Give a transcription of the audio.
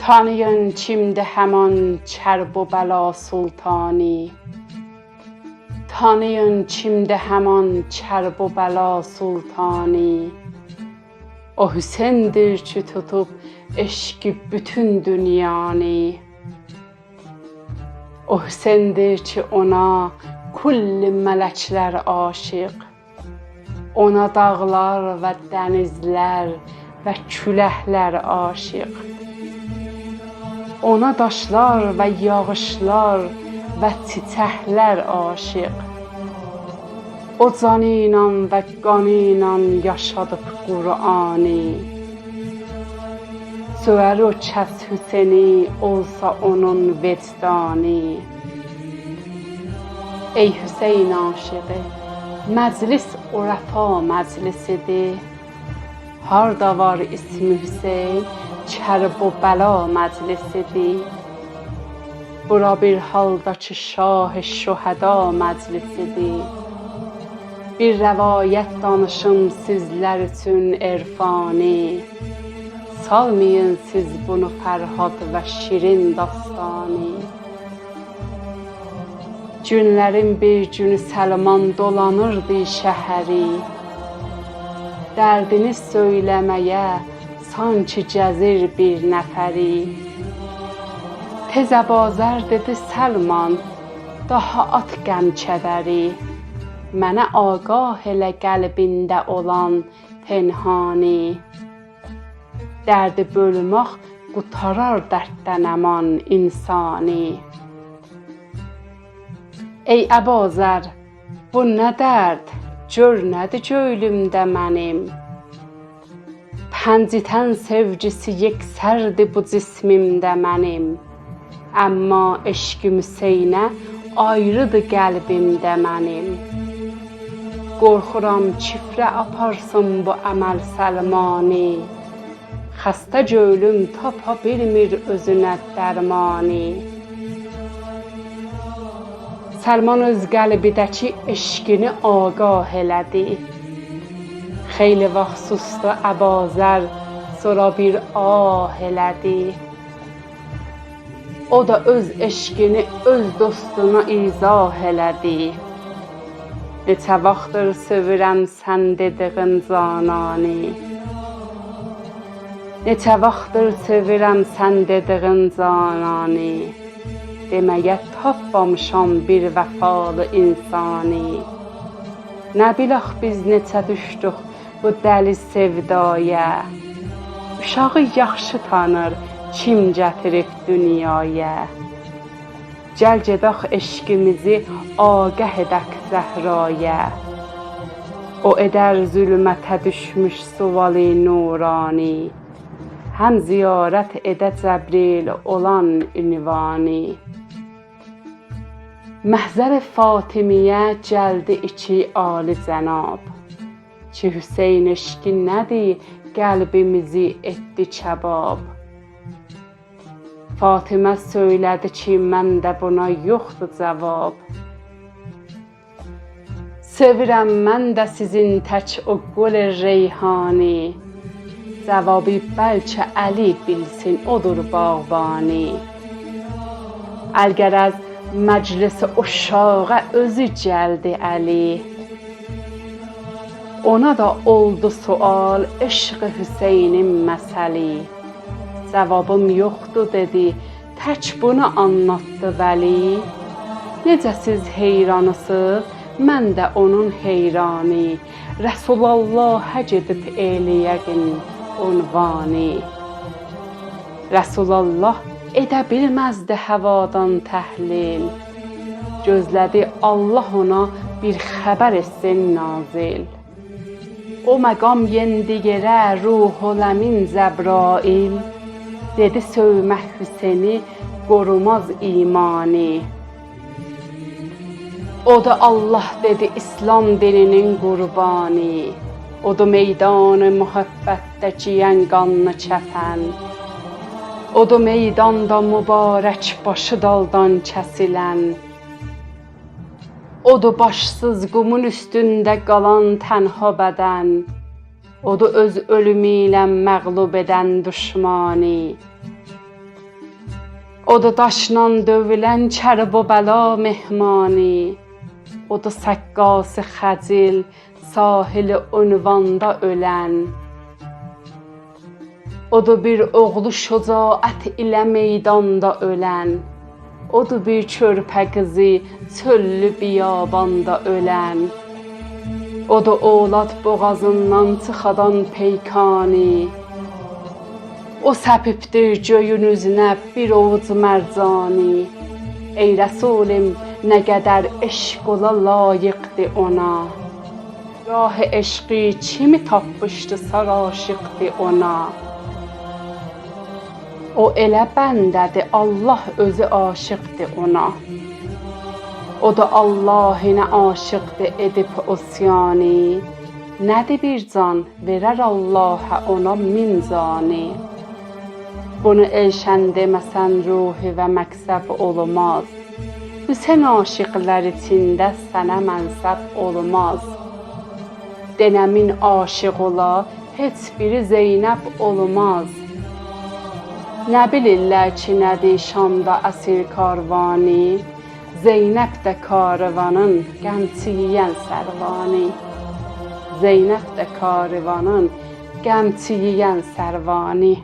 Tanıyın kimdir həman çərb o bəla sultani. Tanıyın kimdir həman çərb o bəla sultani. O Hüseyndir ki tutub eşqi bütün dünyanı. O Hüseyndir ki ona kulli mələklər aşiq. Ona dağlar və dənizlər və küləklər aşiq. Ona daşlar və yağışlar və çiçəklər aşiq. O canı ilə və qanı ilə yaşadıb Qur'anı. Söyər o kəs Hüseyni olsa onun vicdanı. Ey Hüseyn aşığı, məclis o rəfa məclisidir. Harda var ismi Hüseyn, kərb o bəla məclisidir. Bura bir halda ki şah şühəda məclisidir. Bir rəvayət danışım sizlər üçün erfani. Salmayın siz bunu Fərhad və şirin dastanı. Günlərin bir günü Səlman dolanırdı şəhəri. Dərdini söyləməyə sanki gəzir bir nəfəri. Tez Əbazər dedi Səlman, daha at qəm-kədəri. Mənə agah elə qəlbində olan pənhani. Dərdi bölmək qutarar dərddən əman insani. Ey Əbazər, bu nə dərd, gör nədir göylümdə mənim. Pəncitən sevgisi yeksərdi bu cismimdə mənim. Əmma eşqi Hüseynə ayrıdır qəlbimdə mənim. Qorxuram çifrə aparsın bu əməl Səlmani. Xəstə göylüm tapa bilmir özünə dərmani. Səlman öz qəlbidəki eşqini agah elədi. Xeyli vaxt sustu Əbazər, sonra bir ah elədi. O da öz eşqini öz dostuna izah elədi. Neçə vaxtdır sevirəm sən dediğin canani. Neçə vaxtdır sevirəm sən dediğin canani. Deməyə tapmamışam bir vəfalı insani. Nə bilək biz neçə düşdük bu dəli sevdaya. Uşağı yaxşı tanır kim gətirib dünyaya. Gəl gedək eşqimizi agah edək Zəhraya. O edər zülmətə düşmüş suvali nurani. Həm ziyarət edə Cəbril olan ünvani. Məhzər Fatimiyə gəldi iki ali cənab. Ki Hüseyn eşqi nədir, qəlbimizi etdi kəbab. Fatimə söylədi ki məndə buna yoxdur cavab. Sevirəm mən də sizin tək o gül reyhani. Cavabı bəlkə Əli bilsin, odur bağbani. Əlgərəz məclisi uşağa özü gəldi Əli. Ona da oldu sual eşq Hüseynin məsəli. Cavabım yoxdur dedi, tək bunu anlattı Vəli. Necə siz heyranısınız, mən də onun heyrani. Rəsulallaha gedib eləyəqin unvani. Rəsulallah edə bilməzdi həvadan təhlil. Gözlədi Allah ona bir xəbər etsin nazil. O məqam yendi yerə ruhul əmin Zəbrail. Dedi sövmək Hüseyni qorumaz imani. O da Allah dedi İslam dininin qurbani. O da meydanı mühəbbətdə giyən qanlı kəfən. O da meydanda mübarək başı daldan kəsilən. O da başsız qumun üstündə qalan tənha bədən. O da öz ölümü ilə məğlub edən düşmani. O da daşnan dövülən Kərbəla mehmani, o da səqqası Xəcil sahili ünvanda ölən, o da bir oğlu şücaət ilə meydanda ölən, o da bir körpə qızı çöllü biyabanda ölən, o da Oğlad boğazından çıxadan peykani, o səpibdir göyün üzünə bir ovuc mərcani. Ey Rəsulim, nə qədər eşq ola layiqdir ona. Rah eşqi kimi tapmışdı saraşıqdır ona. O elə bəndədir, Allah özü aşıqdır ona. O da Allahına aşıqdır edib osyanı. Nədir bir can, verər Allaha ona min cani. Bunu elşən deməsən ruhi və məqsəb olmaz. Hüseyn aşıqlar içində sənə mənsəb olmaz. Denəmin aşıq ola, heç biri Zeynəb olmaz. Nə bilirlər ki, nədir Şamda əsir karvanı, Zeynəb də karvanın qəmçiyən sərvanı. Zeynəb də karvanın qəmçiyən sərvanı.